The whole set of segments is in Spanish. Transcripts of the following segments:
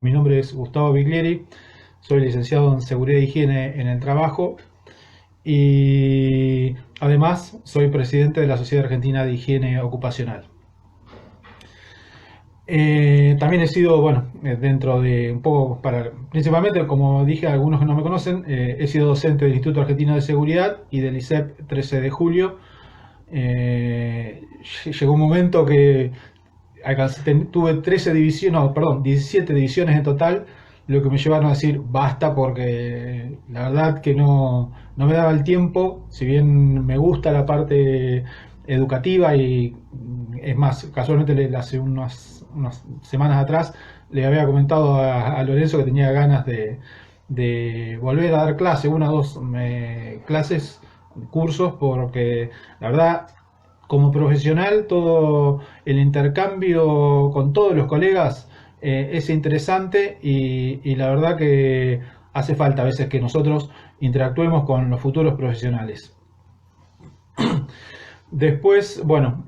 Mi nombre es Gustavo Biglieri, soy licenciado en Seguridad e Higiene en el Trabajo y además soy presidente de la Sociedad Argentina de Higiene Ocupacional. También he sido, bueno, dentro de un poco, principalmente, como dije a algunos que no me conocen, he sido docente del Instituto Argentino de Seguridad y del ISEP 13 de julio. Eh, Llegó un momento que tuve 13 divisiones, no, perdón, 17 divisiones en total, lo que me llevaron a decir basta porque la verdad que no me daba el tiempo, si bien me gusta la parte educativa y es más, casualmente hace unas semanas atrás le había comentado a Lorenzo que tenía ganas de volver a dar clase, una o dos clases, cursos, porque la verdad como profesional, todo el intercambio con todos los colegas es interesante y la verdad que hace falta a veces que nosotros interactuemos con los futuros profesionales. Después, bueno,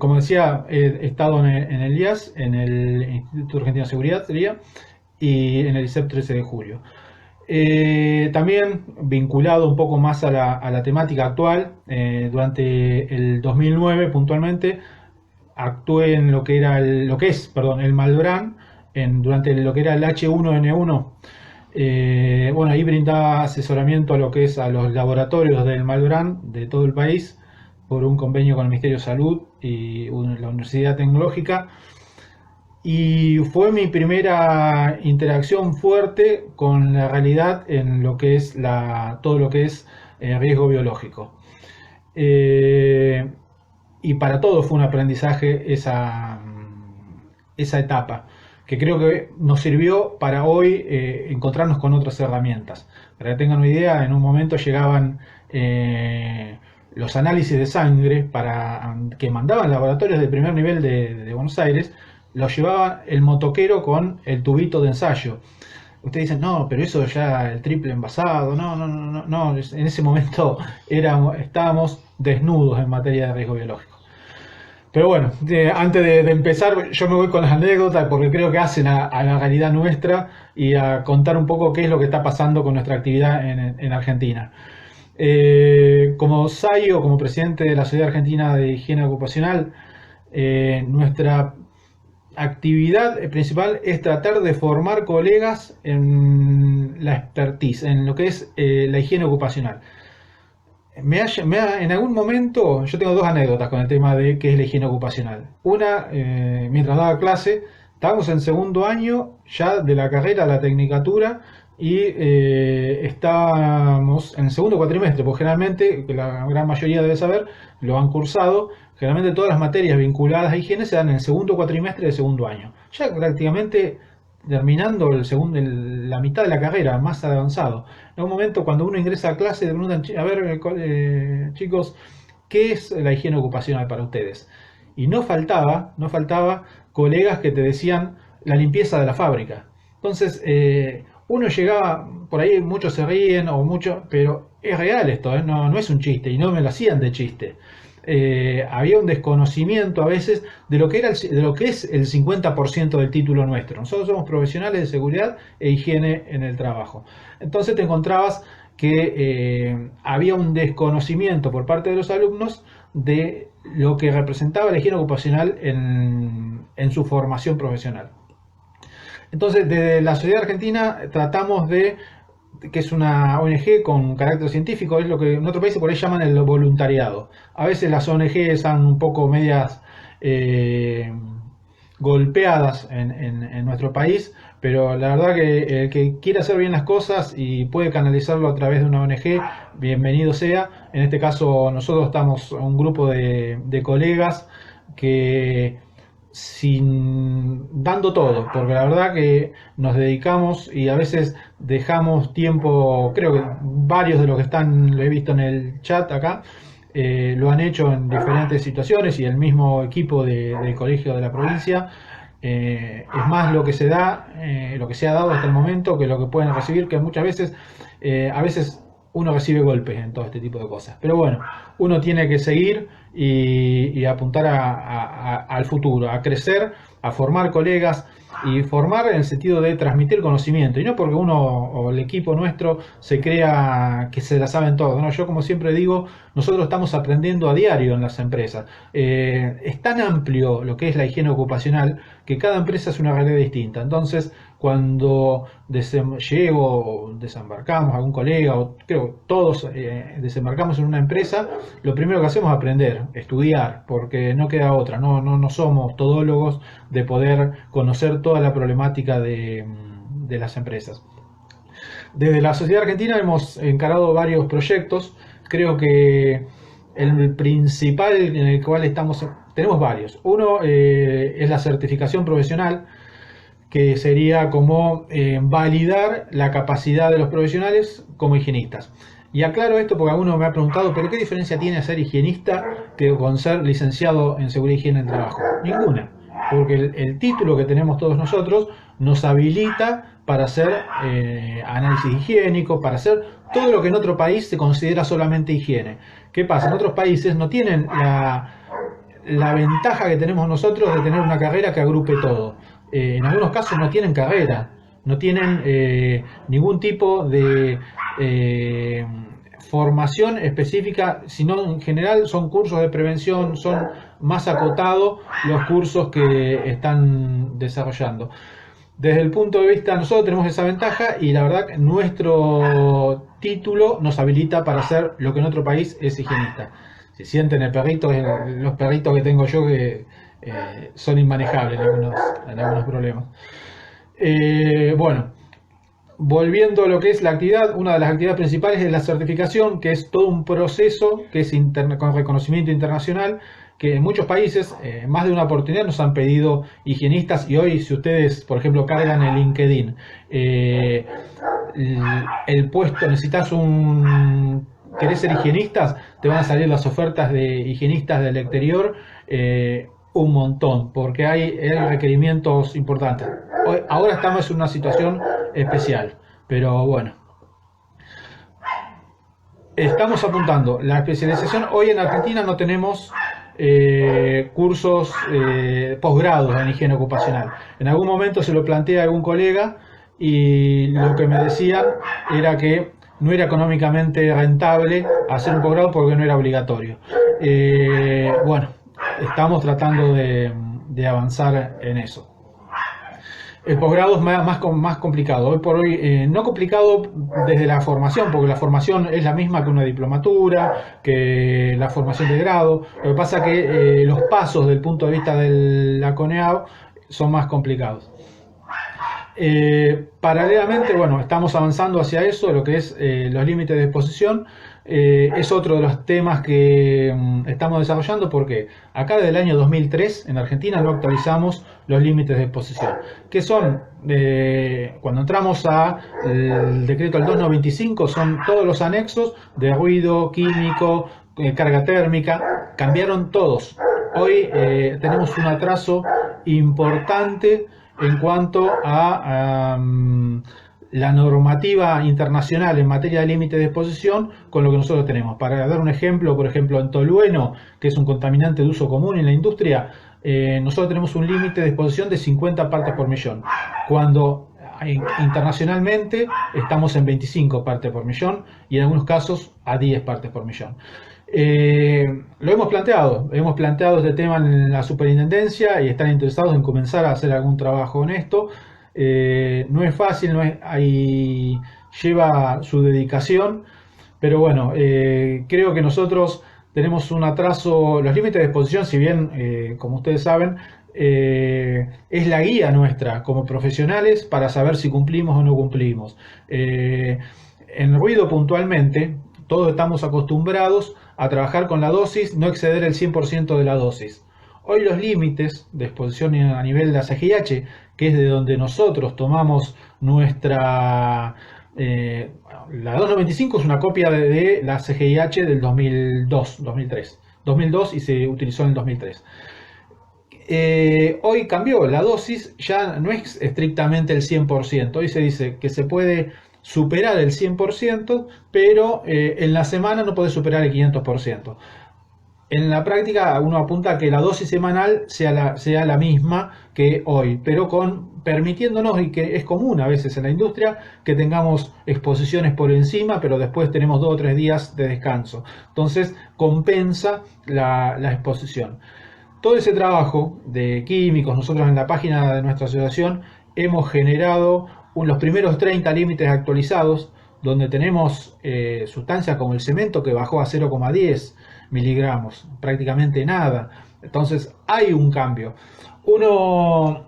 como decía, he estado en el IAS, en el Instituto Argentino de Seguridad sería, y en el ISEP 13 de julio. También vinculado un poco más a la temática actual, durante el 2009 puntualmente actué en lo que era lo que es, perdón, el Malbrán, durante lo que era el H1N1. Bueno, ahí brindaba asesoramiento a lo que es a los laboratorios del Malbrán de todo el país por un convenio con el Ministerio de Salud y la Universidad Tecnológica. Y fue mi primera interacción fuerte con la realidad en lo que es todo lo que es riesgo biológico. Eh, y para todos fue un aprendizaje esa etapa, que creo que nos sirvió para hoy encontrarnos con otras herramientas. Para que tengan una idea, en un momento llegaban los análisis de sangre que mandaban laboratorios de primer nivel de Buenos Aires, los llevaba el motoquero con el tubito de ensayo. Ustedes dicen, no, pero eso ya el triple envasado, no, en ese momento estábamos desnudos en materia de riesgo biológico. Pero bueno, antes de empezar, yo me voy con las anécdotas porque creo que hacen a la realidad nuestra y a contar un poco qué es lo que está pasando con nuestra actividad en Argentina. Como SAIO, como presidente de la Sociedad Argentina de Higiene Ocupacional, nuestra actividad principal es tratar de formar colegas en la expertise, en lo que es la higiene ocupacional. En algún momento, yo tengo dos anécdotas con el tema de qué es la higiene ocupacional. Una, mientras daba clase, estábamos en segundo año ya de la carrera, la tecnicatura, y estábamos en el segundo cuatrimestre, porque generalmente, que la gran mayoría debe saber, lo han cursado, generalmente todas las materias vinculadas a higiene se dan en el segundo cuatrimestre del segundo año. Ya prácticamente terminando la mitad de la carrera, más avanzado. En un momento, cuando uno ingresa a clase, le preguntan, a ver, chicos, ¿qué es la higiene ocupacional para ustedes? Y no faltaba colegas que te decían la limpieza de la fábrica. Entonces, uno llegaba, por ahí muchos se ríen, pero es real esto, no es un chiste, y no me lo hacían de chiste. Había un desconocimiento a veces de lo que es el 50% del título nuestro. Nosotros somos profesionales de seguridad e higiene en el trabajo. Entonces te encontrabas que había un desconocimiento por parte de los alumnos de lo que representaba la higiene ocupacional en su formación profesional. Entonces, desde la Sociedad Argentina tratamos que es una ONG con carácter científico, es lo que en otros países por ahí llaman el voluntariado. A veces las ONG están un poco medias eh, golpeadas en nuestro país, pero la verdad que el que quiere hacer bien las cosas y puede canalizarlo a través de una ONG, bienvenido sea. En este caso nosotros estamos un grupo de colegas que dando todo, porque la verdad que nos dedicamos y a veces dejamos tiempo, creo que varios de los que están, lo he visto en el chat acá, lo han hecho en diferentes situaciones y el mismo equipo del colegio de la provincia. Es más lo que se da, lo que se ha dado hasta el momento que lo que pueden recibir, que muchas veces, a veces uno recibe golpes en todo este tipo de cosas. Pero bueno, uno tiene que seguir y apuntar al futuro, a crecer, a formar colegas y formar en el sentido de transmitir conocimiento y no porque uno o el equipo nuestro se crea que se la saben todo, ¿no? Yo como siempre digo, nosotros estamos aprendiendo a diario en las empresas. Es tan amplio lo que es la higiene ocupacional que cada empresa es una realidad distinta. Entonces, cuando llego o desembarcamos a algún colega, o creo todos desembarcamos en una empresa, lo primero que hacemos es aprender, estudiar, porque no queda otra, no somos todólogos de poder conocer toda la problemática de las empresas. Desde la Sociedad Argentina hemos encarado varios proyectos, creo que el principal en el cual tenemos varios. Uno es la certificación profesional, que sería como validar la capacidad de los profesionales como higienistas. Y aclaro esto porque alguno me ha preguntado, ¿pero qué diferencia tiene ser higienista que con ser licenciado en seguridad y higiene del trabajo? Ninguna, porque el título que tenemos todos nosotros nos habilita para hacer análisis higiénico, para hacer todo lo que en otro país se considera solamente higiene. ¿Qué pasa? En otros países no tienen la ventaja que tenemos nosotros de tener una carrera que agrupe todo. En algunos casos no tienen carrera, no tienen ningún tipo de formación específica, sino en general son cursos de prevención, son más acotados los cursos que están desarrollando. Desde el punto de vista, nosotros tenemos esa ventaja y la verdad que nuestro título nos habilita para hacer lo que en otro país es higienista. Si sienten el perrito, los perritos que tengo yo que son inmanejables en algunos problemas. Bueno, volviendo a lo que es la actividad, una de las actividades principales es la certificación, que es todo un proceso que es con reconocimiento internacional, que en muchos países, más de una oportunidad nos han pedido higienistas, y hoy si ustedes, por ejemplo, cargan el LinkedIn, el puesto, querés ser higienistas, te van a salir las ofertas de higienistas del exterior, un montón, porque hay requerimientos importantes. Ahora estamos en una situación especial, pero bueno. Estamos apuntando. La especialización, hoy en Argentina no tenemos cursos posgrados en higiene ocupacional. En algún momento se lo planteé a algún colega y lo que me decían era que no era económicamente rentable hacer un posgrado porque no era obligatorio. Bueno, estamos tratando de avanzar en eso. El posgrado es más complicado. Hoy por hoy, no complicado desde la formación, porque la formación es la misma que una diplomatura, que la formación de grado. Lo que pasa es que los pasos del punto de vista de la CONEAU son más complicados. Paralelamente, bueno, estamos avanzando hacia eso, lo que es los límites de exposición. Es otro de los temas que estamos desarrollando porque acá desde el año 2003 en Argentina no actualizamos los límites de exposición, que son, cuando entramos al decreto del 295, son todos los anexos de ruido, químico, carga térmica, cambiaron todos. Hoy tenemos un atraso importante en cuanto a la normativa internacional en materia de límite de exposición con lo que nosotros tenemos. Para dar un ejemplo, por ejemplo, en tolueno, que es un contaminante de uso común en la industria, nosotros tenemos un límite de exposición de 50 partes por millón, cuando internacionalmente estamos en 25 partes por millón y en algunos casos a 10 partes por millón. Lo hemos planteado este tema en la superintendencia y están interesados en comenzar a hacer algún trabajo en esto. No es fácil, lleva su dedicación, pero bueno, creo que nosotros tenemos un atraso. Los límites de exposición, si bien, como ustedes saben, es la guía nuestra como profesionales para saber si cumplimos o no cumplimos. En ruido puntualmente, todos estamos acostumbrados a trabajar con la dosis, no exceder el 100% de la dosis. Hoy los límites de exposición a nivel de la CGIH, que es de donde nosotros tomamos nuestra... la 295 es una copia de la CGIH del 2002 y se utilizó en el 2003. Hoy cambió, la dosis ya no es estrictamente el 100%, hoy se dice que se puede superar el 100%, pero en la semana no puede superar el 500%. En la práctica uno apunta a que la dosis semanal sea la misma que hoy, pero permitiéndonos, y que es común a veces en la industria, que tengamos exposiciones por encima, pero después tenemos 2 o 3 días de descanso. Entonces compensa la exposición. Todo ese trabajo de químicos, nosotros en la página de nuestra asociación hemos generado los primeros 30 límites actualizados, donde tenemos sustancias como el cemento que bajó a 0,10 miligramos, prácticamente nada. Entonces hay un cambio. Uno,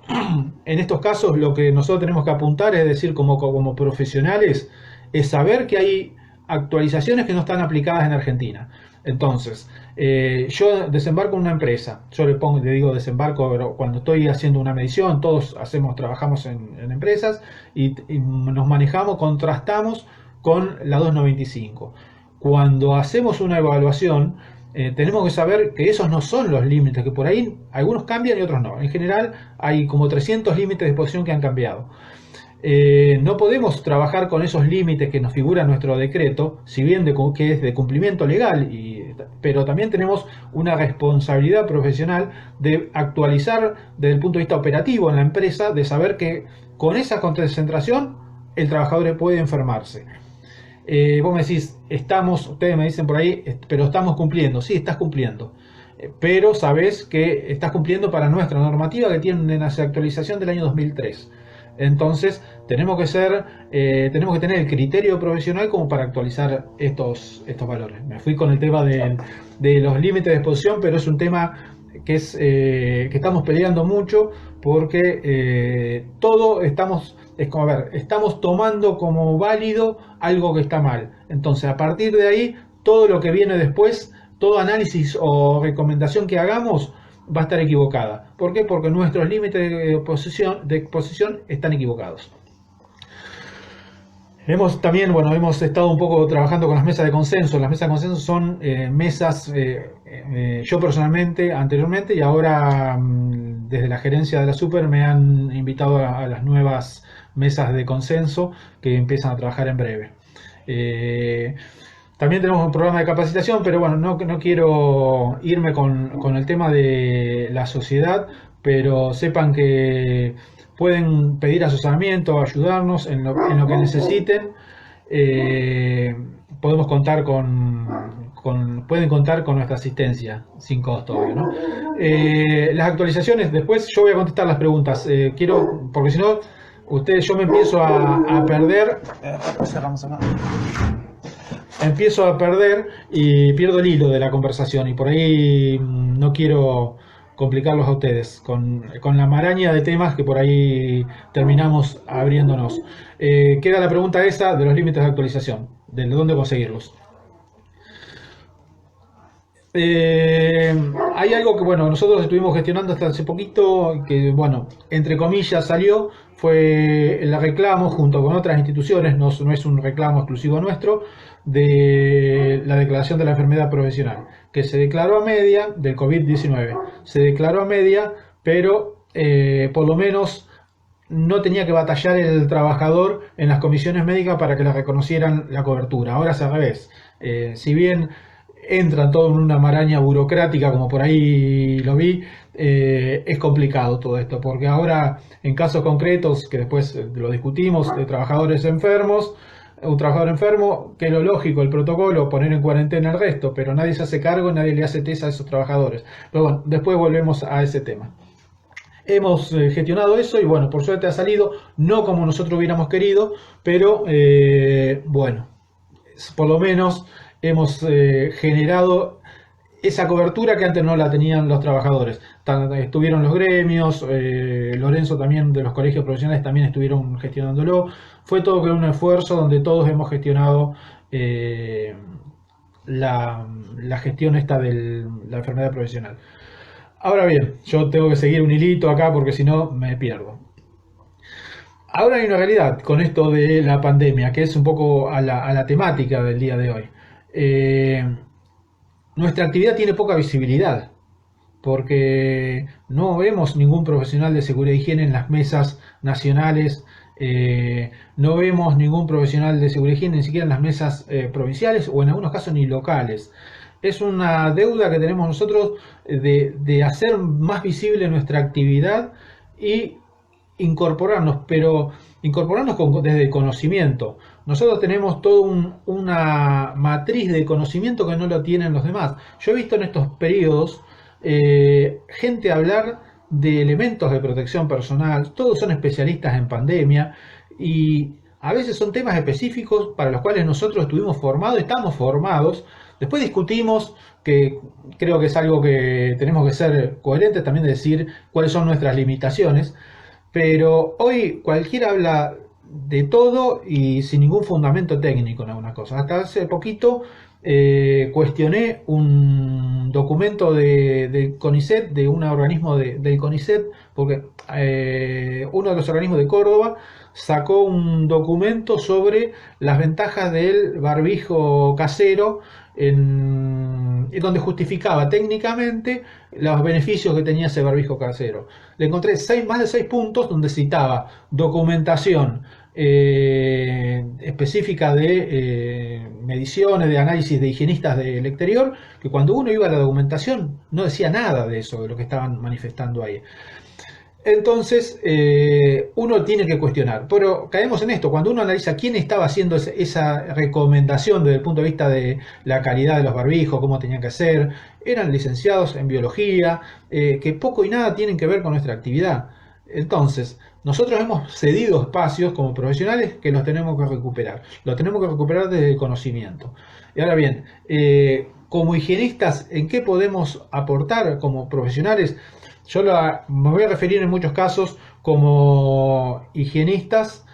en estos casos, lo que nosotros tenemos que apuntar, es decir, como profesionales, es saber que hay actualizaciones que no están aplicadas en Argentina. Entonces, yo desembarco en una empresa, yo le digo desembarco, pero cuando estoy haciendo una medición, todos trabajamos en empresas y nos manejamos, contrastamos con la 295. Cuando hacemos una evaluación, tenemos que saber que esos no son los límites, que por ahí algunos cambian y otros no. En general hay como 300 límites de exposición que han cambiado. No podemos trabajar con esos límites que nos figura en nuestro decreto, si bien que es de cumplimiento legal, pero también tenemos una responsabilidad profesional de actualizar desde el punto de vista operativo en la empresa, de saber que con esa concentración el trabajador puede enfermarse. Vos me decís, ustedes me dicen por ahí, pero estamos cumpliendo. Sí, estás cumpliendo. Pero sabés que estás cumpliendo para nuestra normativa, que tiene una actualización del año 2003. Entonces, tenemos que tener el criterio profesional como para actualizar estos valores. Me fui con el tema de los límites de exposición, pero es un tema que estamos peleando mucho, porque estamos tomando como válido algo que está mal. Entonces, a partir de ahí, todo lo que viene después, todo análisis o recomendación que hagamos, va a estar equivocada. ¿Por qué? Porque nuestros límites de exposición están equivocados. Hemos estado un poco trabajando con las mesas de consenso. Las mesas de consenso son mesas, yo personalmente, anteriormente, y ahora desde la gerencia de la Super me han invitado a las nuevas mesas de consenso que empiezan a trabajar en breve. También tenemos un programa de capacitación, pero bueno, no quiero irme con el tema de la sociedad, pero sepan que pueden pedir asesoramiento, ayudarnos en lo que necesiten. Podemos contar pueden contar con nuestra asistencia sin costo, obvio, ¿no? Las actualizaciones, después yo voy a contestar las preguntas. Porque si no, yo me empiezo a perder. Cerramos acá. Empiezo a perder y pierdo el hilo de la conversación, y por ahí no quiero complicarlos a ustedes con la maraña de temas que por ahí terminamos abriéndonos. Queda la pregunta esa de los límites de actualización, de dónde conseguirlos. Hay algo que nosotros estuvimos gestionando hasta hace poquito, que entre comillas salió, fue el reclamo junto con otras instituciones, no es un reclamo exclusivo nuestro, de la declaración de la enfermedad profesional, que se declaró a media del COVID-19. Se declaró a media, pero por lo menos no tenía que batallar el trabajador en las comisiones médicas para que le reconocieran la cobertura. Ahora es al revés. Si bien entra todo en una maraña burocrática, como por ahí lo vi, es complicado todo esto, porque ahora en casos concretos, que después lo discutimos, de trabajadores enfermos, un trabajador enfermo, que es lo lógico, el protocolo, poner en cuarentena el resto, pero nadie se hace cargo, nadie le hace test a esos trabajadores. Pero bueno, después volvemos a ese tema. Hemos gestionado eso y por suerte ha salido, no como nosotros hubiéramos querido, pero por lo menos hemos generado esa cobertura que antes no la tenían los trabajadores. Estuvieron los gremios, Lorenzo también de los colegios profesionales también estuvieron gestionándolo. Fue todo con un esfuerzo donde todos hemos gestionado la gestión esta de la enfermedad profesional. Ahora bien, yo tengo que seguir un hilito acá porque si no me pierdo. Ahora hay una realidad con esto de la pandemia, que es un poco a la temática del día de hoy. Nuestra actividad tiene poca visibilidad, porque no vemos ningún profesional de seguridad e higiene en las mesas nacionales, no vemos ningún profesional de seguridad e higiene ni siquiera en las mesas provinciales, o en algunos casos ni locales. Es una deuda que tenemos nosotros de hacer más visible nuestra actividad y incorporarnos, pero incorporarnos desde el conocimiento. Nosotros tenemos toda una matriz de conocimiento que no lo tienen los demás. Yo he visto en estos periodos gente hablar de elementos de protección personal, todos son especialistas en pandemia y a veces son temas específicos para los cuales nosotros estuvimos formados, estamos formados. Después discutimos, que creo que es algo que tenemos que ser coherentes también de decir cuáles son nuestras limitaciones, pero hoy cualquiera habla de todo y sin ningún fundamento técnico en algunas cosas. Hasta hace poquito cuestioné un documento de CONICET, de un organismo del CONICET, porque uno de los organismos de Córdoba sacó un documento sobre las ventajas del barbijo casero en donde justificaba técnicamente los beneficios que tenía ese barbijo casero. Le encontré más de 6 puntos donde citaba documentación específica de mediciones, de análisis de higienistas del exterior, que cuando uno iba a la documentación no decía nada de eso, de lo que estaban manifestando ahí. Entonces uno tiene que cuestionar, pero caemos en esto, cuando uno analiza quién estaba haciendo esa recomendación desde el punto de vista de la calidad de los barbijos, cómo tenían que ser, eran licenciados en biología, que poco y nada tienen que ver con nuestra actividad. Entonces, nosotros hemos cedido espacios como profesionales que los tenemos que recuperar desde el conocimiento. Y ahora bien, como higienistas, ¿en qué podemos aportar como profesionales? Yo me voy a referir en muchos casos como higienistas,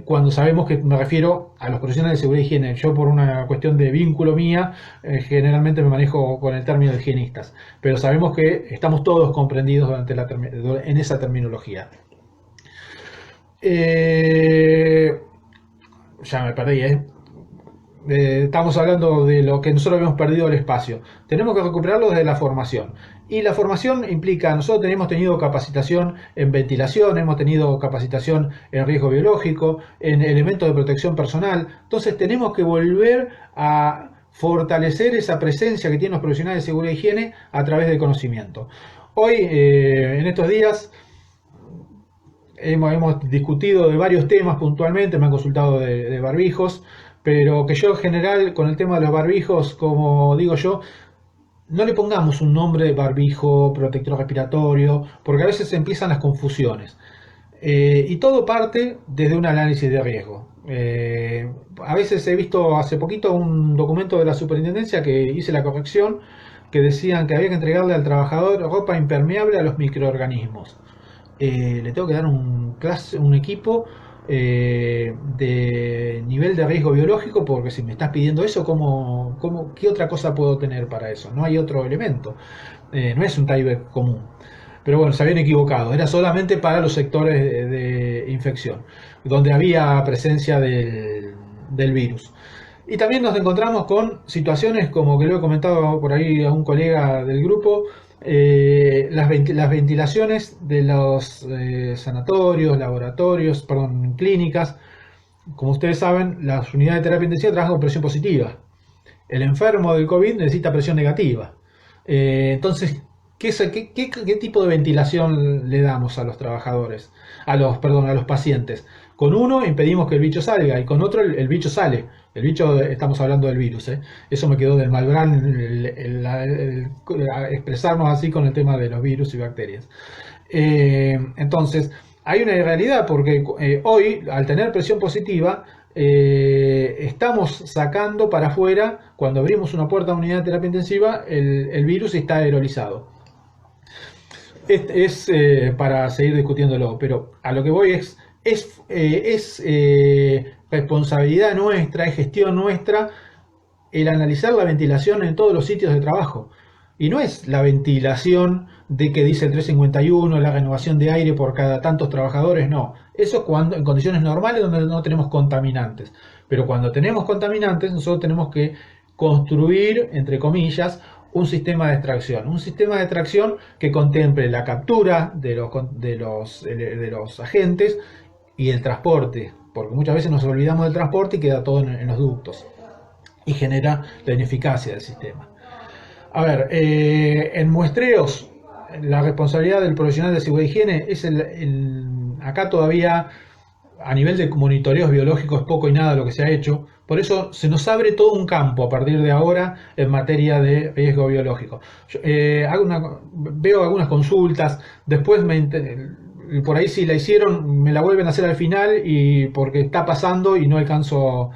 cuando sabemos que me refiero a los profesionales de seguridad y higiene. Yo por una cuestión de vínculo mía, generalmente me manejo con el término de higienistas, pero sabemos que estamos todos comprendidos en esa terminología. Ya me perdí, estamos hablando de lo que nosotros habíamos perdido el espacio. Tenemos que recuperarlo desde la formación. Y la formación implica, nosotros hemos tenido capacitación en ventilación, hemos tenido capacitación en riesgo biológico, en elementos de protección personal. Entonces tenemos que volver a fortalecer esa presencia que tienen los profesionales de seguridad e higiene a través del conocimiento. Hoy, en estos días, hemos discutido de varios temas puntualmente, me han consultado de barbijos, pero que yo en general con el tema de los barbijos, como digo yo, no le pongamos un nombre de barbijo, protector respiratorio, porque a veces empiezan las confusiones. Y todo parte desde un análisis de riesgo. A veces he visto hace poquito un documento de la superintendencia que hice la corrección, que decían que había que entregarle al trabajador ropa impermeable a los microorganismos. Le tengo que dar un equipo de nivel de riesgo biológico, porque si me estás pidiendo eso, ¿qué otra cosa puedo tener para eso? No hay otro elemento, no es un tyvek común. Pero bueno, se habían equivocado, era solamente para los sectores de infección, donde había presencia del virus. Y también nos encontramos con situaciones como que lo he comentado por ahí a un colega del grupo, las ventilaciones de los sanatorios, laboratorios, perdón, clínicas. Como ustedes saben, las unidades de terapia intensiva trabajan con presión positiva. El enfermo del COVID necesita presión negativa. Entonces, ¿qué tipo de ventilación le damos a los trabajadores? A los pacientes. Con uno impedimos que el bicho salga y con otro el bicho sale. El bicho, estamos hablando del virus. Eso me quedó del Malbrán, expresarnos así con el tema de los virus y bacterias. Entonces, hay una irrealidad porque hoy, al tener presión positiva, estamos sacando para afuera, cuando abrimos una puerta a una unidad de terapia intensiva, el virus está aerolizado. Es para seguir discutiéndolo, pero a lo que voy es responsabilidad nuestra, es gestión nuestra el analizar la ventilación en todos los sitios de trabajo. Y no es la ventilación de que dice el 351, la renovación de aire por cada tantos trabajadores, no. Eso es cuando en condiciones normales donde no tenemos contaminantes. Pero cuando tenemos contaminantes, nosotros tenemos que construir, entre comillas, un sistema de extracción. Un sistema de extracción que contemple la captura de los agentes y el transporte, porque muchas veces nos olvidamos del transporte y queda todo en los ductos. y genera la ineficacia del sistema. A ver, en muestreos, la responsabilidad del profesional de seguridad e higiene es acá todavía a nivel de monitoreos biológicos es poco y nada lo que se ha hecho. Por eso se nos abre todo un campo a partir de ahora en materia de riesgo biológico. Yo, veo algunas consultas, después por ahí si la hicieron me la vuelven a hacer al final y porque está pasando y no alcanzo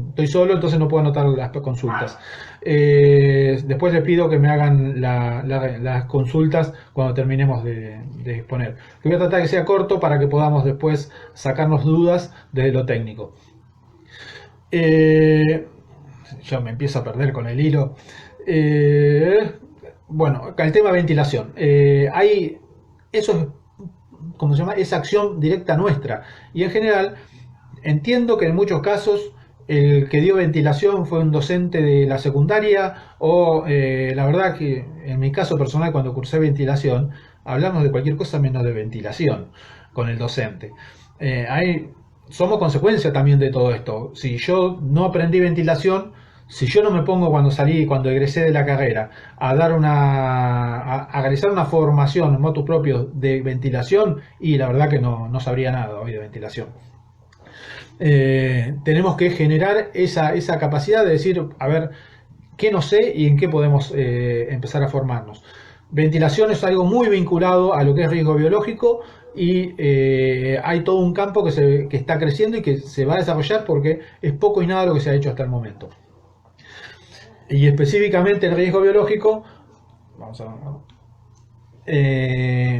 estoy solo, entonces no puedo anotar las consultas. Después les pido que me hagan las consultas cuando terminemos de exponer. Que voy a tratar que sea corto para que podamos después sacarnos dudas desde lo técnico. Yo me empiezo a perder con el hilo. Bueno, el tema de ventilación. Eso es, ¿cómo se llama? Es acción directa nuestra. Y en general, entiendo que en muchos casos el que dio ventilación fue un docente de la secundaria o la verdad que en mi caso personal cuando cursé ventilación hablamos de cualquier cosa menos de ventilación con el docente. Somos consecuencia también de todo esto. Si yo no aprendí ventilación, si yo no me pongo cuando egresé de la carrera a dar a realizar una formación en motus propio de ventilación, y la verdad que no sabría nada hoy de ventilación. Tenemos que generar esa capacidad de decir, a ver, qué no sé y en qué podemos empezar a formarnos. Ventilación es algo muy vinculado a lo que es riesgo biológico y hay todo un campo que está creciendo y que se va a desarrollar porque es poco y nada lo que se ha hecho hasta el momento. Y específicamente el riesgo biológico, vamos a ver,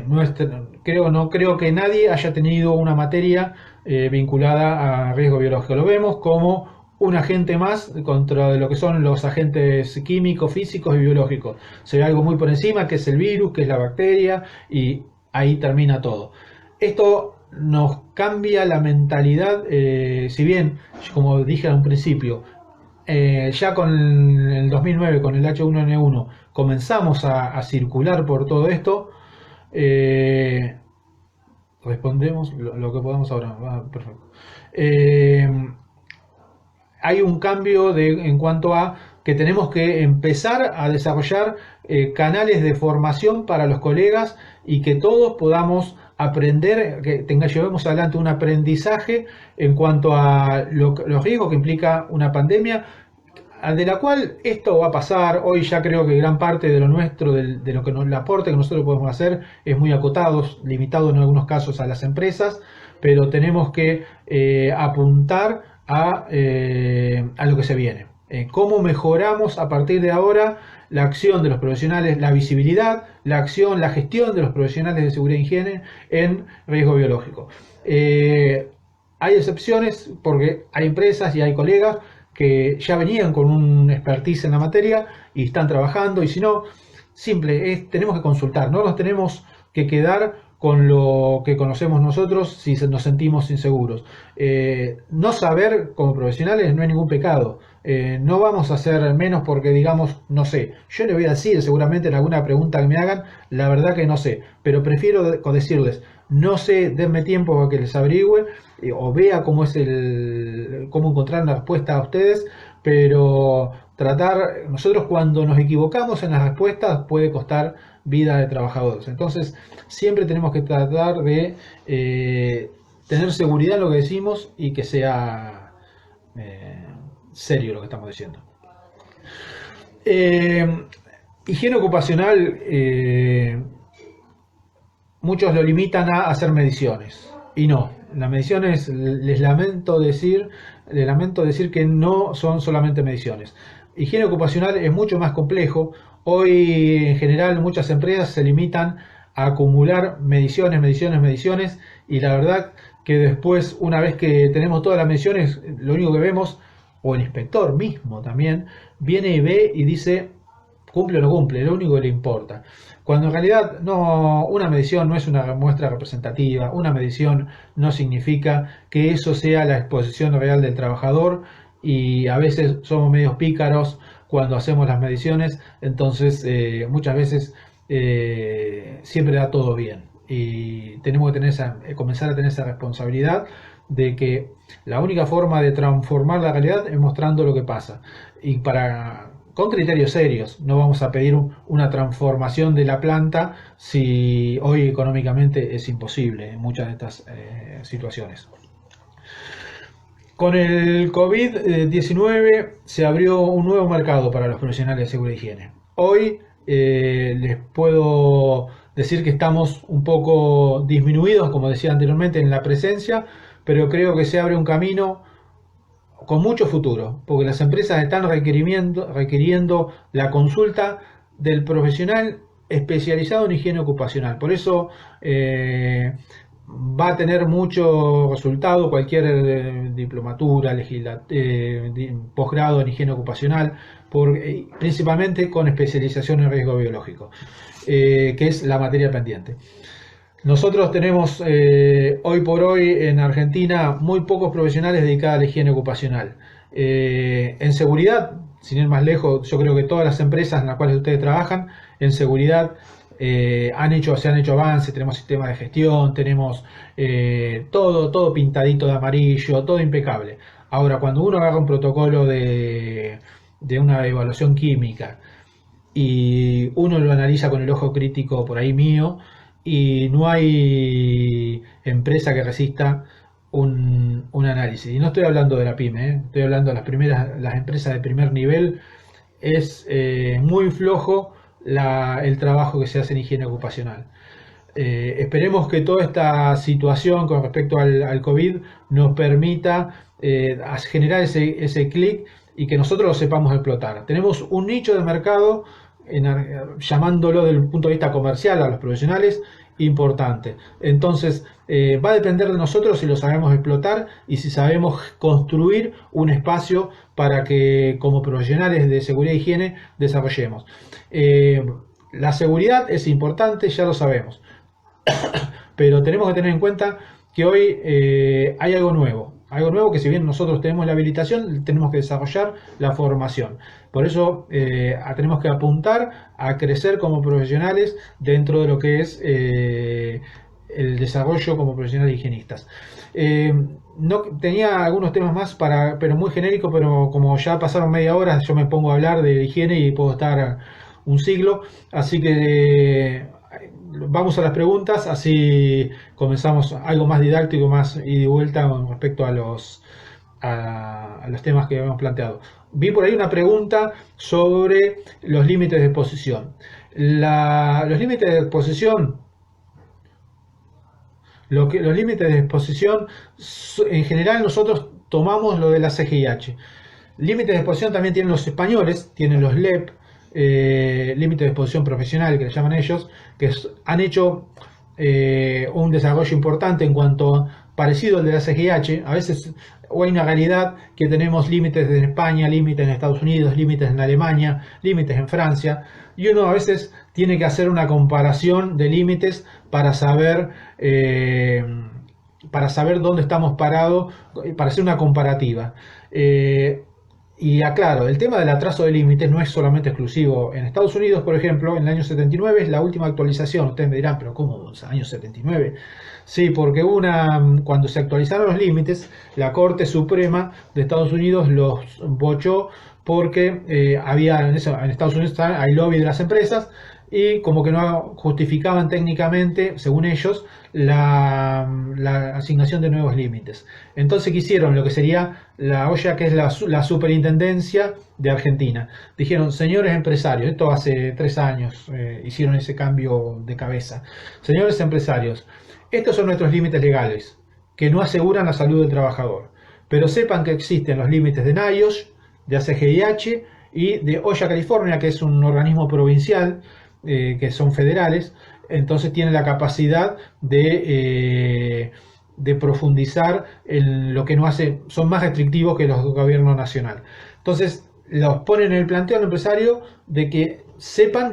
no creo que nadie haya tenido una materia vinculada a riesgo biológico. Lo vemos como un agente más contra lo que son los agentes químicos, físicos y biológicos. Se ve algo muy por encima, que es el virus, que es la bacteria, y ahí termina todo. Esto nos cambia la mentalidad, si bien, como dije al principio, ya con el 2009, con el H1N1, comenzamos a circular por todo esto. Respondemos lo que podamos ahora. Perfecto. Hay un cambio en cuanto a que tenemos que empezar a desarrollar canales de formación para los colegas y que todos podamos aprender, que llevemos adelante un aprendizaje en cuanto a los riesgos que implica una pandemia, de la cual esto va a pasar. Hoy ya creo que gran parte de lo nuestro, de lo que el aporte que nosotros podemos hacer es muy acotado, limitado en algunos casos a las empresas, pero tenemos que apuntar a lo que se viene. Cómo mejoramos a partir de ahora la acción de los profesionales, la visibilidad, la acción, la gestión de los profesionales de seguridad e higiene en riesgo biológico. Hay excepciones porque hay empresas y hay colegas que ya venían con un expertise en la materia y están trabajando, y si no, tenemos que consultar, no nos tenemos que quedar con lo que conocemos nosotros si nos sentimos inseguros. No saber como profesionales no es ningún pecado. No vamos a hacer menos porque digamos, no sé. Yo le voy a decir seguramente en alguna pregunta que me hagan, la verdad que no sé, pero prefiero decirles, no sé, denme tiempo para que les averigüe o vea cómo encontrar una respuesta a ustedes, pero nosotros cuando nos equivocamos en las respuestas puede costar vida de trabajadores. Entonces siempre tenemos que tratar de tener seguridad en lo que decimos y que sea serio lo que estamos diciendo. Higiene ocupacional, muchos lo limitan a hacer mediciones y no. Las mediciones, les lamento decir que no son solamente mediciones. Higiene ocupacional es mucho más complejo. Hoy en general muchas empresas se limitan a acumular mediciones y la verdad que después, una vez que tenemos todas las mediciones, lo único que vemos, o el inspector mismo también, viene y ve y dice cumple o no cumple, lo único que le importa. Cuando en realidad una medición no es una muestra representativa, una medición no significa que eso sea la exposición real del trabajador, y a veces somos medios pícaros cuando hacemos las mediciones, entonces muchas veces siempre da todo bien y tenemos que comenzar a tener esa responsabilidad de que la única forma de transformar la realidad es mostrando lo que pasa. Y con criterios serios, no vamos a pedir una transformación de la planta si hoy económicamente es imposible en muchas de estas situaciones. Con el COVID-19 se abrió un nuevo mercado para los profesionales de seguridad e higiene. Hoy les puedo decir que estamos un poco disminuidos, como decía anteriormente, en la presencia, pero creo que se abre un camino con mucho futuro, porque las empresas están requiriendo la consulta del profesional especializado en higiene ocupacional. Por eso va a tener mucho resultado cualquier diplomatura, posgrado en higiene ocupacional, principalmente con especialización en riesgo biológico, que es la materia pendiente. Nosotros tenemos hoy por hoy en Argentina muy pocos profesionales dedicados a la higiene ocupacional. En seguridad, sin ir más lejos, yo creo que todas las empresas en las cuales ustedes trabajan, en seguridad, se han hecho avances, tenemos sistemas de gestión, tenemos todo pintadito de amarillo, todo impecable. Ahora, cuando uno agarra un protocolo de una evaluación química y uno lo analiza con el ojo crítico por ahí mío, y no hay empresa que resista un análisis. Y no estoy hablando de la pyme, estoy hablando de las empresas de primer nivel. Es muy flojo el trabajo que se hace en higiene ocupacional. Esperemos que toda esta situación con respecto al COVID nos permita generar ese clic y que nosotros lo sepamos explotar. Tenemos un nicho de mercado, llamándolo desde el punto de vista comercial a los profesionales, importante. Entonces va a depender de nosotros si lo sabemos explotar y si sabemos construir un espacio para que como profesionales de seguridad e higiene desarrollemos. La seguridad es importante, ya lo sabemos, pero tenemos que tener en cuenta que hoy hay algo nuevo que si bien nosotros tenemos la habilitación, tenemos que desarrollar la formación. Por eso tenemos que apuntar a crecer como profesionales dentro de lo que es el desarrollo como profesionales higienistas. No, tenía algunos temas más, pero muy genérico, pero como ya pasaron media hora, yo me pongo a hablar de higiene y puedo estar un siglo, así que vamos a las preguntas, así comenzamos algo más didáctico, más ida y vuelta con respecto a los temas que habíamos planteado. Vi por ahí una pregunta sobre los límites de exposición. Los límites de exposición, los límites de exposición, en general nosotros tomamos lo de la CGIH. Límites de exposición también tienen los españoles, tienen los LEP, límite de exposición profesional, que le llaman ellos, que han hecho un desarrollo importante en cuanto parecido al de la CGIH. A veces hay una realidad que tenemos límites en España, límites en Estados Unidos, límites en Alemania, límites en Francia, y uno a veces tiene que hacer una comparación de límites para saber dónde estamos parados, para hacer una comparativa. Y aclaro, el tema del atraso de límites no es solamente exclusivo en Estados Unidos. Por ejemplo, en el año 79 es la última actualización. Ustedes me dirán, pero ¿cómo? ¿Año 79? Sí, porque cuando se actualizaron los límites, la Corte Suprema de Estados Unidos los bochó porque en Estados Unidos hay lobby de las empresas y como que no justificaban técnicamente, según ellos, la asignación de nuevos límites. Entonces quisieron lo que sería la OIA, que es la superintendencia de Argentina. Dijeron, señores empresarios, esto hace 3 años hicieron ese cambio de cabeza. Señores empresarios, estos son nuestros límites legales, que no aseguran la salud del trabajador. Pero sepan que existen los límites de NIOSH, de ACGIH y de OIA California, que es un organismo provincial, que son federales, entonces tienen la capacidad de profundizar en lo que no hace, son más restrictivos que los gobiernos nacionales. Entonces los ponen en el planteo al empresario de que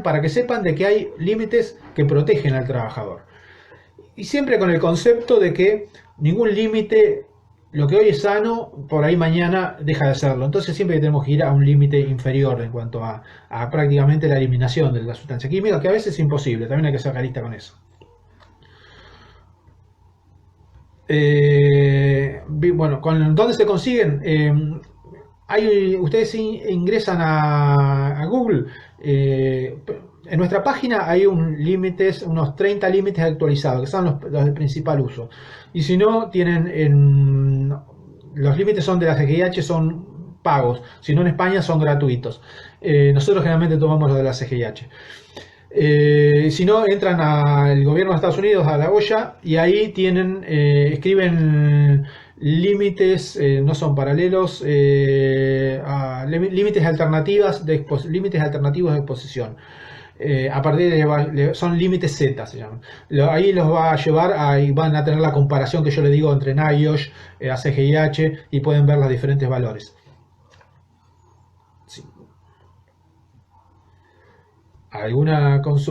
para que sepan de que hay límites que protegen al trabajador. Y siempre con el concepto de que ningún límite, lo que hoy es sano, por ahí mañana deja de serlo. Entonces siempre tenemos que ir a un límite inferior en cuanto a prácticamente la eliminación de la sustancia química, que a veces es imposible, también hay que ser realista con eso. bueno, ¿dónde se consiguen? Ustedes ingresan a Google. En nuestra página hay unos 30 límites actualizados, que son los de principal uso. Y si no, los límites son de la CGIH, son pagos. Si no, en España son gratuitos. Nosotros generalmente tomamos los de la CGIH. Si no, entran al gobierno de Estados Unidos, a la OSHA, y ahí escriben límites, no son paralelos, límites alternativos de exposición. A partir son límites Z, se llaman. Ahí los va a llevar, y van a tener la comparación que yo le digo entre NIOSH, ACGIH, y pueden ver los diferentes valores. Sí.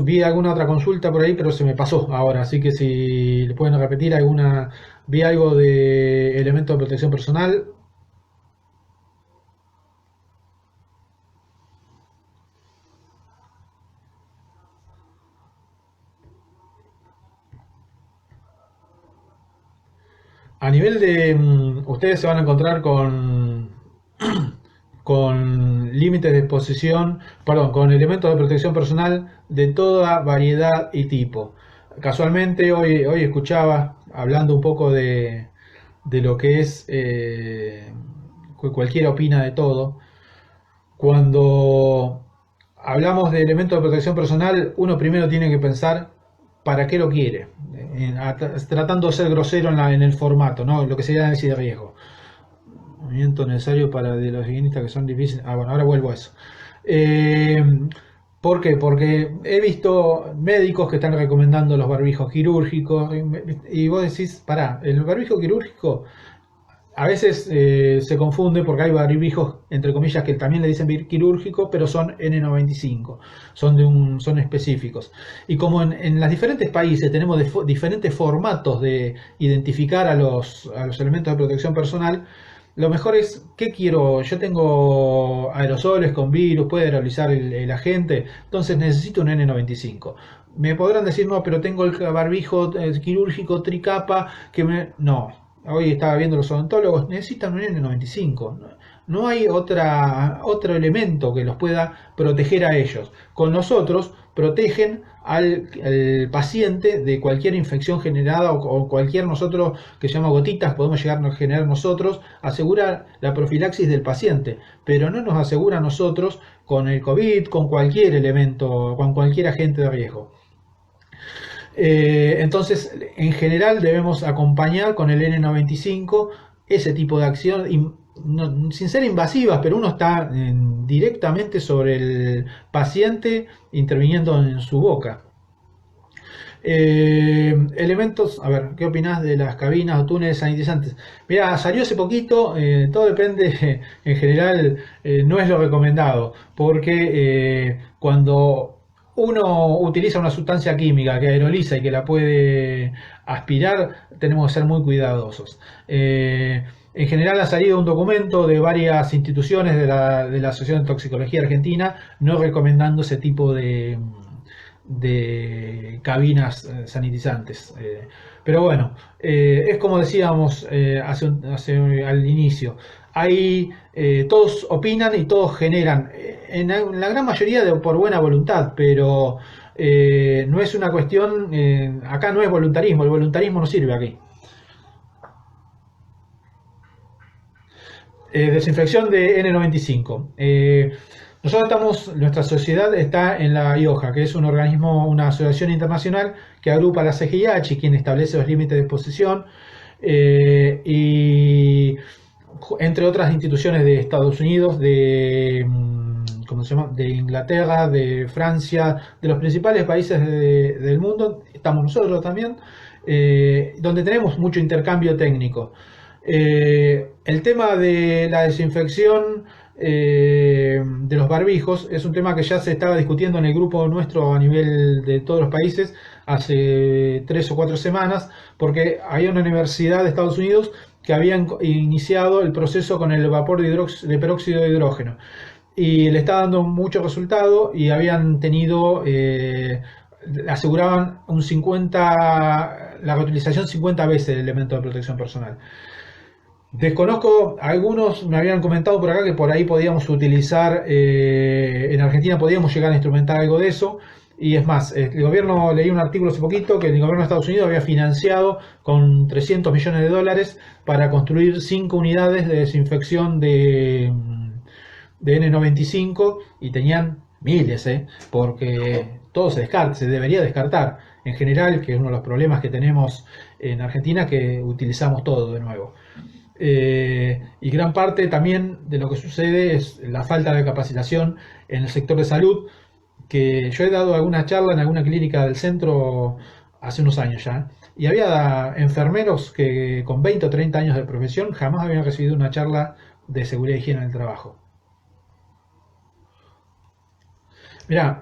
Vi alguna otra consulta por ahí, pero se me pasó ahora, así que si le pueden repetir vi algo de elementos de protección personal. A nivel de, ustedes se van a encontrar con límites de exposición, perdón, con elementos de protección personal de toda variedad y tipo. Casualmente hoy escuchaba, hablando un poco de lo que es, cualquiera opina de todo. Cuando hablamos de elementos de protección personal, uno primero tiene que pensar para qué lo quiere, tratando de ser grosero en el formato, ¿no? Lo que sería análisis de riesgo. Movimiento necesario para de los higienistas que son difíciles. Bueno, ahora vuelvo a eso. ¿Por qué? Porque he visto médicos que están recomendando los barbijos quirúrgicos y vos decís, pará, el barbijo quirúrgico a veces se confunde porque hay barbijos, entre comillas, que también le dicen quirúrgico, pero son N95, son específicos. Y como en los diferentes países tenemos diferentes formatos de identificar a los elementos de protección personal, lo mejor es, ¿qué quiero? Yo tengo aerosoles con virus, puede aerolizar el agente, entonces necesito un N95. Me podrán decir, no, pero tengo el barbijo quirúrgico tricapa No, hoy estaba viendo los odontólogos, necesitan un N95. No hay otro elemento que los pueda proteger a ellos. Con nosotros protegen al paciente de cualquier infección generada o cualquier, nosotros que se llama gotitas, podemos llegar a generar nosotros, asegura la profilaxis del paciente, pero no nos asegura a nosotros con el COVID, con cualquier elemento, con cualquier agente de riesgo. Entonces, en general debemos acompañar con el N95 ese tipo de acción, sin ser invasivas, pero uno está directamente sobre el paciente interviniendo en su boca. Elementos, a ver, ¿qué opinás de las cabinas o túneles sanitizantes? Mira, salió hace poquito, todo depende, en general no es lo recomendado, porque cuando uno utiliza una sustancia química que aeroliza y que la puede aspirar, tenemos que ser muy cuidadosos. En general ha salido un documento de varias instituciones de la Asociación de Toxicología Argentina no recomendando ese tipo de cabinas sanitizantes. Pero bueno, es como decíamos al inicio, todos opinan y todos generan, en la gran mayoría por buena voluntad, pero no es una cuestión, acá no es voluntarismo, el voluntarismo no sirve aquí. Desinfección de N95. Nuestra sociedad está en la IOJA, que es un organismo, una asociación internacional que agrupa la CGIH, quien establece los límites de exposición, y entre otras instituciones de Estados Unidos, ¿cómo se llama?, de Inglaterra, de Francia, de los principales países del mundo, estamos nosotros también, donde tenemos mucho intercambio técnico. El tema de la desinfección de los barbijos es un tema que ya se estaba discutiendo en el grupo nuestro a nivel de todos los países hace 3 o 4 semanas, porque había una universidad de Estados Unidos que habían iniciado el proceso con el vapor de peróxido de hidrógeno y le está dando mucho resultado y habían tenido, aseguraban la reutilización 50 veces del elemento de protección personal. Desconozco, algunos me habían comentado por acá que por ahí podíamos utilizar, en Argentina podíamos llegar a instrumentar algo de eso. Y es más, el gobierno, leí un artículo hace poquito que el gobierno de Estados Unidos había financiado con 300 millones de dólares para construir 5 unidades de desinfección de N95 y tenían miles, porque todo se descarta, se debería descartar. En general, que es uno de los problemas que tenemos en Argentina, que utilizamos todo de nuevo. Y gran parte también de lo que sucede es la falta de capacitación en el sector de salud, que yo he dado alguna charla en alguna clínica del centro hace unos años ya, y había enfermeros que con 20 o 30 años de profesión jamás habían recibido una charla de seguridad y higiene en el trabajo. Mira,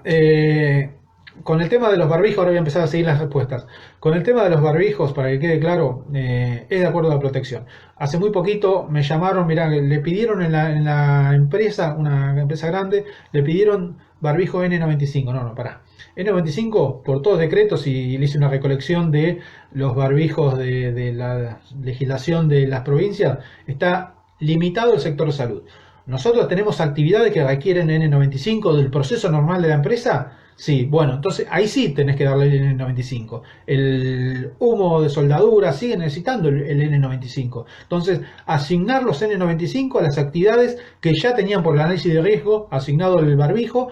con el tema de los barbijos, ahora voy a empezar a seguir las respuestas. Con el tema de los barbijos, para que quede claro, es de acuerdo a la protección. Hace muy poquito me llamaron, mira, le pidieron en la empresa, una empresa grande, le pidieron barbijo N95. No, no, pará. N95, por todos decretos, y le hice una recolección de los barbijos de la legislación de las provincias, está limitado el sector de salud. Nosotros tenemos actividades que requieren N95 del proceso normal de la empresa. Sí, bueno, entonces ahí sí tenés que darle el N95. El humo de soldadura sigue necesitando el N95. Entonces, asignar los N95 a las actividades que ya tenían por el análisis de riesgo asignado el barbijo,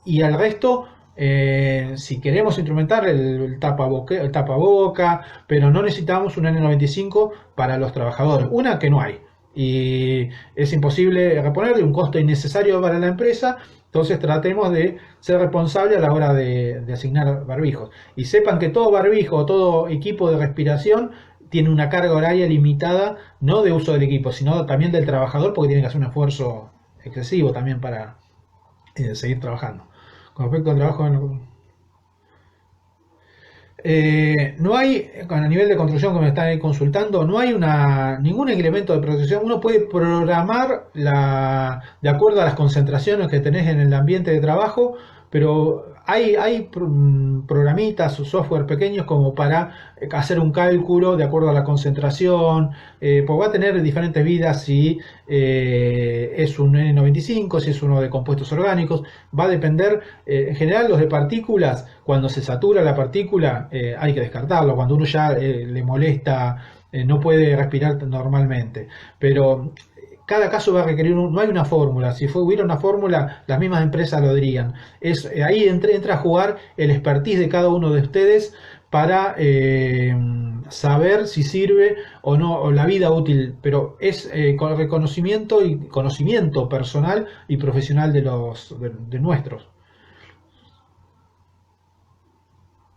y al resto, si queremos instrumentar el tapaboca, pero no necesitamos un N95 para los trabajadores. Una, que no hay. Y es imposible reponerle, un costo innecesario para la empresa. Entonces tratemos de ser responsables a la hora de asignar barbijos. Y sepan que todo barbijo, todo equipo de respiración tiene una carga horaria limitada, no de uso del equipo, sino también del trabajador, porque tiene que hacer un esfuerzo excesivo también para seguir trabajando. Con respecto al trabajo no hay, a nivel de construcción que me están consultando, no hay ningún elemento de protección. Uno puede programar de acuerdo a las concentraciones que tenés en el ambiente de trabajo, pero hay programitas o software pequeños como para hacer un cálculo de acuerdo a la concentración, porque va a tener diferentes vidas si es un N95, si es uno de compuestos orgánicos, va a depender. En general, los de partículas, cuando se satura la partícula, hay que descartarlo. Cuando uno ya le molesta, no puede respirar normalmente. Pero cada caso va a requerir, no hay una fórmula. Si hubiera una fórmula, las mismas empresas lo dirían. Ahí entra a jugar el expertise de cada uno de ustedes para saber si sirve o no, o la vida útil, pero es con reconocimiento y conocimiento personal y profesional de nuestros.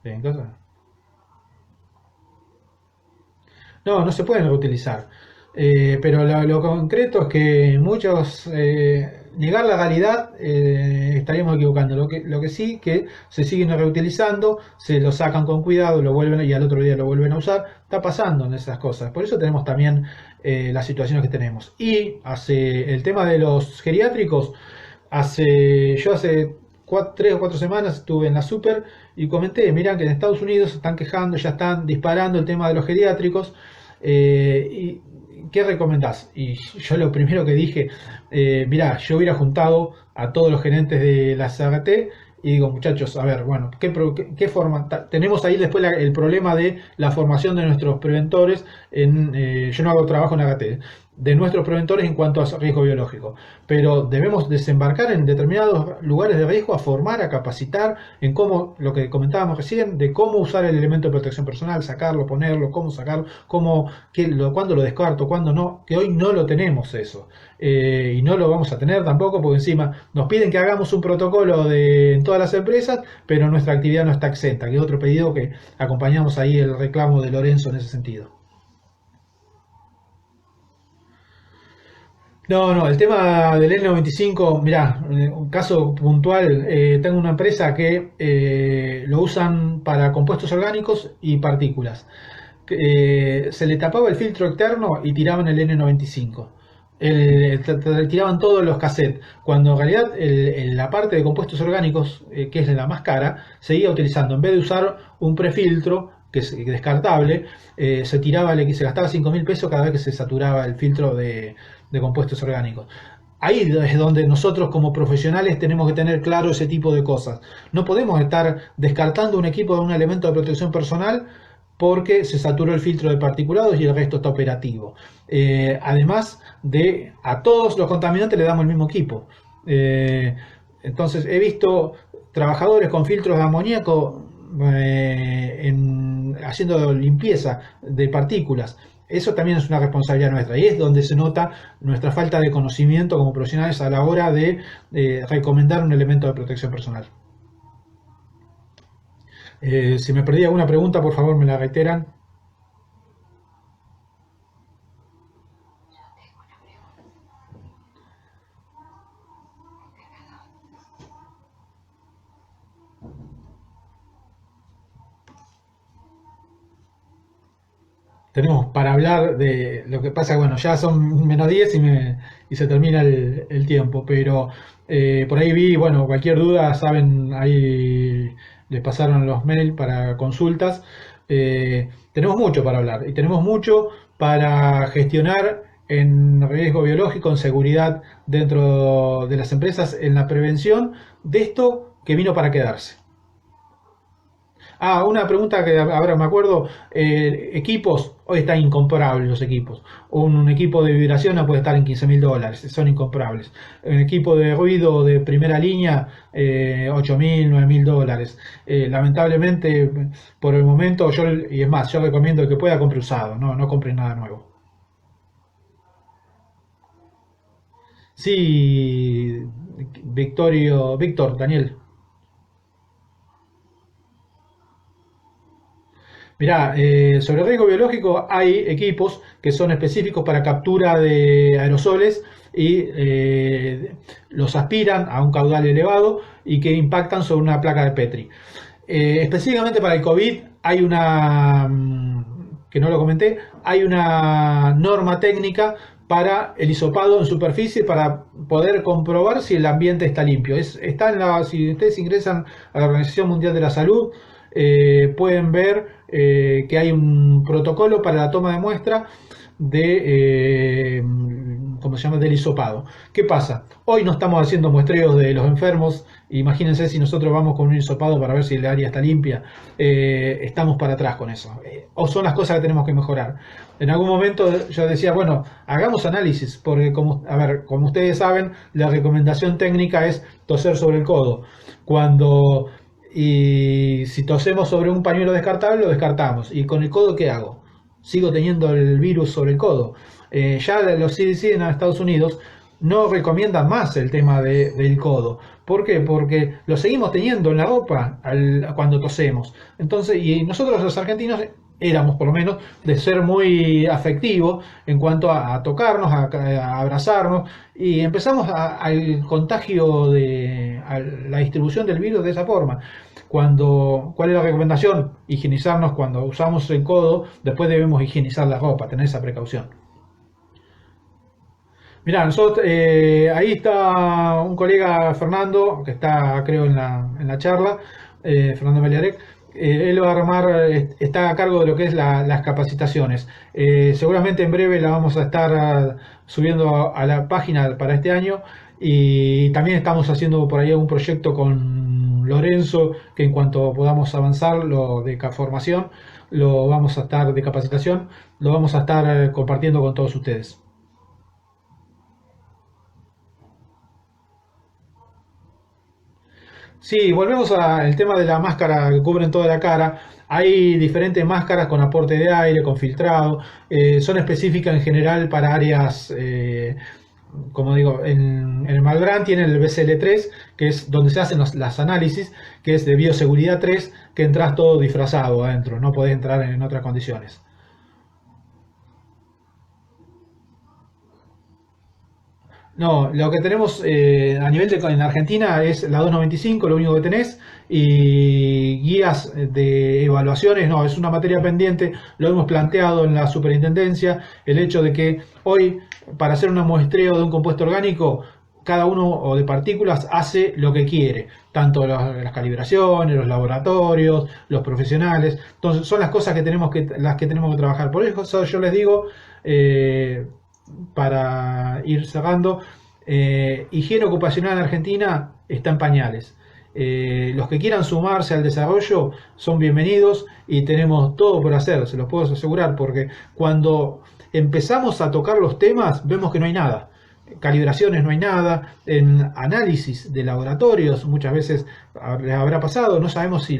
Bien, entonces, no, no se pueden reutilizar. Pero lo concreto es que muchos, negar la realidad, estaríamos equivocando. Lo que sí, que se siguen reutilizando, se lo sacan con cuidado, lo vuelven y al otro día lo vuelven a usar. Está pasando en esas cosas. Por eso tenemos también las situaciones que tenemos. Y el tema de los geriátricos, yo hace 3 o 4 semanas estuve en la Super y comenté, mirá que en Estados Unidos se están quejando, ya están disparando el tema de los geriátricos. Y ¿qué recomendás? Y yo lo primero que dije, mirá, yo hubiera juntado a todos los gerentes de la CRT y digo, muchachos, a ver, bueno, ¿qué forma? Tenemos ahí después el problema de la formación de nuestros preventores. Yo no hago trabajo en AGT, de nuestros preventores en cuanto a riesgo biológico, pero debemos desembarcar en determinados lugares de riesgo a formar, a capacitar en cómo, lo que comentábamos recién, de cómo usar el elemento de protección personal, sacarlo, ponerlo, cómo sacarlo, cuándo lo descarto, cuándo no, que hoy no lo tenemos eso. Y no lo vamos a tener tampoco, porque encima nos piden que hagamos un protocolo en todas las empresas, pero nuestra actividad no está exenta, que es otro pedido que acompañamos ahí el reclamo de Lorenzo en ese sentido. No, no, el tema del N95, mirá, un caso puntual, tengo una empresa que lo usan para compuestos orgánicos y partículas. Se le tapaba el filtro externo y tiraban el N95. Tiraban todos los cassettes, cuando en realidad la parte de compuestos orgánicos, que es la más cara, seguía utilizando, en vez de usar un prefiltro, que es descartable, se gastaba 5.000 pesos cada vez que se saturaba el filtro de compuestos orgánicos. Ahí es donde nosotros como profesionales tenemos que tener claro ese tipo de cosas. No podemos estar descartando un equipo de un elemento de protección personal porque se saturó el filtro de particulados y el resto está operativo. Además de a todos los contaminantes le damos el mismo equipo. Entonces he visto trabajadores con filtros de amoníaco haciendo limpieza de partículas. Eso también es una responsabilidad nuestra y es donde se nota nuestra falta de conocimiento como profesionales a la hora de recomendar un elemento de protección personal. Si me perdí alguna pregunta, por favor me la reiteran. Tenemos para hablar de lo que pasa, bueno, ya son -10 y se termina el tiempo, pero por ahí vi, bueno, cualquier duda, saben, ahí les pasaron los mails para consultas. Tenemos mucho para hablar y tenemos mucho para gestionar en riesgo biológico, en seguridad dentro de las empresas, en la prevención de esto que vino para quedarse. Ah, una pregunta que ahora me acuerdo, equipos, hoy están incomprables los equipos. Un equipo de vibración no puede estar en $15.000, son incomprables. Un equipo de ruido de primera línea, $8.000, $9.000. Lamentablemente, por el momento, y es más, yo recomiendo que pueda compre usado, no compre nada nuevo. Sí, Víctor, Daniel. Mirá, sobre riesgo biológico hay equipos que son específicos para captura de aerosoles y los aspiran a un caudal elevado y que impactan sobre una placa de Petri. Específicamente para el COVID hay que no lo comenté, hay una norma técnica para el hisopado en superficie para poder comprobar si el ambiente está limpio. Si ustedes ingresan a la Organización Mundial de la Salud, pueden ver que hay un protocolo para la toma de muestra ¿cómo se llama?, del hisopado. ¿Qué pasa? Hoy no estamos haciendo muestreos de los enfermos. Imagínense si nosotros vamos con un hisopado para ver si el área está limpia. Estamos para atrás con eso. O son las cosas que tenemos que mejorar. En algún momento yo decía, bueno, hagamos análisis, porque como ustedes saben, la recomendación técnica es toser sobre el codo. Y si tosemos sobre un pañuelo descartable, lo descartamos. ¿Y con el codo qué hago? Sigo teniendo el virus sobre el codo. Ya los CDC en Estados Unidos no recomiendan más el tema del codo. ¿Por qué? Porque lo seguimos teniendo en la ropa cuando tosemos. Entonces, y nosotros los argentinos éramos, por lo menos, de ser muy afectivos en cuanto a tocarnos, a abrazarnos, y empezamos al contagio, a la distribución del virus de esa forma. ¿Cuál es la recomendación? Higienizarnos cuando usamos el codo, después debemos higienizar la ropa, tener esa precaución. Mirá, nosotros, ahí está un colega, Fernando, que está creo en la charla, Fernando Meliarek. Él va a armar, está a cargo de lo que es las capacitaciones. Seguramente en breve la vamos a estar subiendo a la página para este año, y también estamos haciendo por ahí un proyecto con Lorenzo, que en cuanto podamos avanzar lo de formación, lo vamos a estar de capacitación, lo vamos a estar compartiendo con todos ustedes. Sí, volvemos al tema de la máscara que cubren toda la cara. Hay diferentes máscaras con aporte de aire, con filtrado. Son específicas en general para áreas, como digo, en el Malbrán tienen el BCL3, que es donde se hacen las análisis, que es de bioseguridad 3, que entras todo disfrazado adentro, no podés entrar en otras condiciones. No, lo que tenemos a nivel en Argentina es la 295, lo único que tenés, y guías de evaluaciones, no, es una materia pendiente, lo hemos planteado en la superintendencia, el hecho de que hoy, para hacer un muestreo de un compuesto orgánico, cada uno o de partículas hace lo que quiere, tanto las calibraciones, los laboratorios, los profesionales. Entonces son las cosas que las que tenemos que trabajar. Por eso yo les digo, para ir cerrando, higiene ocupacional en Argentina está en pañales. Los que quieran sumarse al desarrollo son bienvenidos y tenemos todo por hacer, se los puedo asegurar, porque cuando empezamos a tocar los temas vemos que no hay nada. Calibraciones no hay nada, en análisis de laboratorios muchas veces les habrá pasado, no sabemos si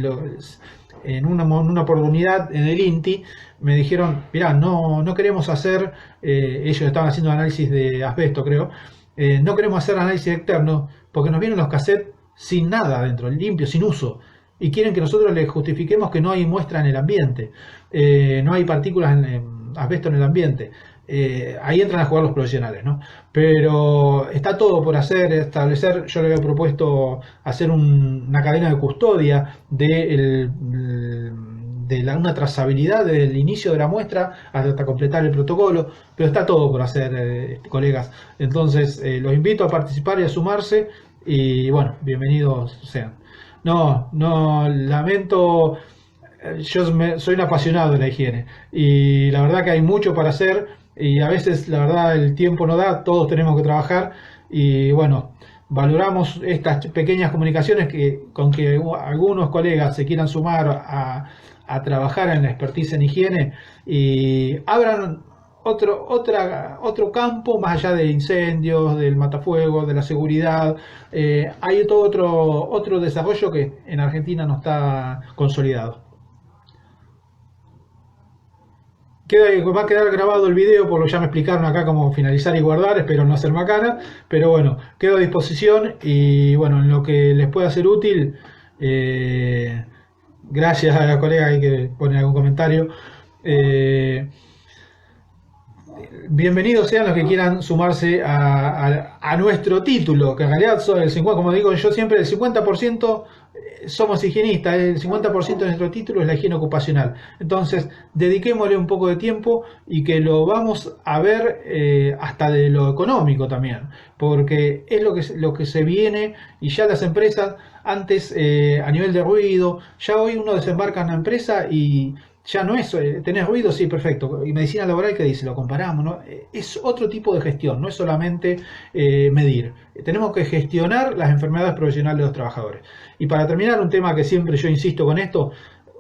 en una oportunidad en el INTI me dijeron, mirá, no queremos hacer, ellos estaban haciendo análisis de asbesto creo, no queremos hacer análisis externo porque nos vienen los cassettes sin nada adentro, limpio, sin uso, y quieren que nosotros les justifiquemos que no hay muestra en el ambiente, no hay partículas en asbesto en el ambiente. Ahí entran a jugar los profesionales, ¿no? Pero está todo por hacer, establecer. Yo le había propuesto hacer una cadena de custodia una trazabilidad desde el inicio de la muestra hasta completar el protocolo, pero está todo por hacer, colegas. Entonces los invito a participar y a sumarse, y bueno, bienvenidos sean. No, lamento. Soy un apasionado de la higiene y la verdad que hay mucho para hacer y a veces la verdad el tiempo no da, todos tenemos que trabajar y bueno, valoramos estas pequeñas comunicaciones con que algunos colegas se quieran sumar a trabajar en la expertise en higiene y abran otro campo más allá de incendios, del matafuego, de la seguridad. Hay todo otro desarrollo que en Argentina no está consolidado. Va a quedar grabado el video, por lo que ya me explicaron acá cómo finalizar y guardar, espero no hacer macana, pero bueno, quedo a disposición y bueno, en lo que les pueda ser útil, gracias a la colega ahí que pone algún comentario. Bienvenidos sean los que quieran sumarse a nuestro título, que en realidad son el 50%, como digo yo siempre, el 50% somos higienistas, el 50% de nuestro título es la higiene ocupacional. Entonces, dediquémosle un poco de tiempo y que lo vamos a ver hasta de lo económico también, porque es lo que se viene y ya las empresas, antes a nivel de ruido, ya hoy uno desembarca en una empresa y ya no es, tenés ruido, sí, perfecto. Y medicina laboral, ¿qué dice? Lo comparamos, ¿no? Es otro tipo de gestión, no es solamente medir. Tenemos que gestionar las enfermedades profesionales de los trabajadores. Y para terminar, un tema que siempre yo insisto con esto,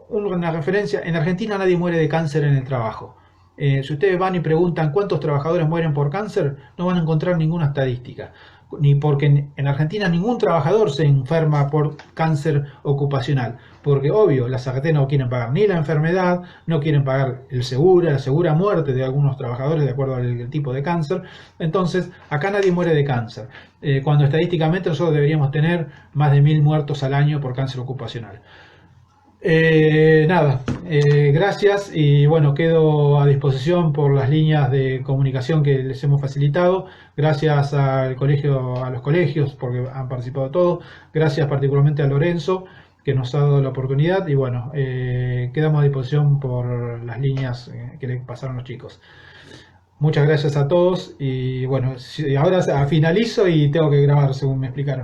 una referencia, en Argentina nadie muere de cáncer en el trabajo. Si ustedes van y preguntan cuántos trabajadores mueren por cáncer, no van a encontrar ninguna estadística. Ni porque en Argentina ningún trabajador se enferma por cáncer ocupacional. Porque obvio, las ART no quieren pagar ni la enfermedad, no quieren pagar la segura muerte de algunos trabajadores de acuerdo al tipo de cáncer. Entonces, acá nadie muere de cáncer. Cuando estadísticamente nosotros deberíamos tener más de 1000 muertos al año por cáncer ocupacional. Gracias y bueno, quedo a disposición por las líneas de comunicación que les hemos facilitado. Gracias al colegio, a los colegios porque han participado todos. Gracias particularmente a Lorenzo que nos ha dado la oportunidad y bueno, quedamos a disposición por las líneas que le pasaron los chicos. Muchas gracias a todos y bueno, ahora finalizo y tengo que grabar según me explicaron.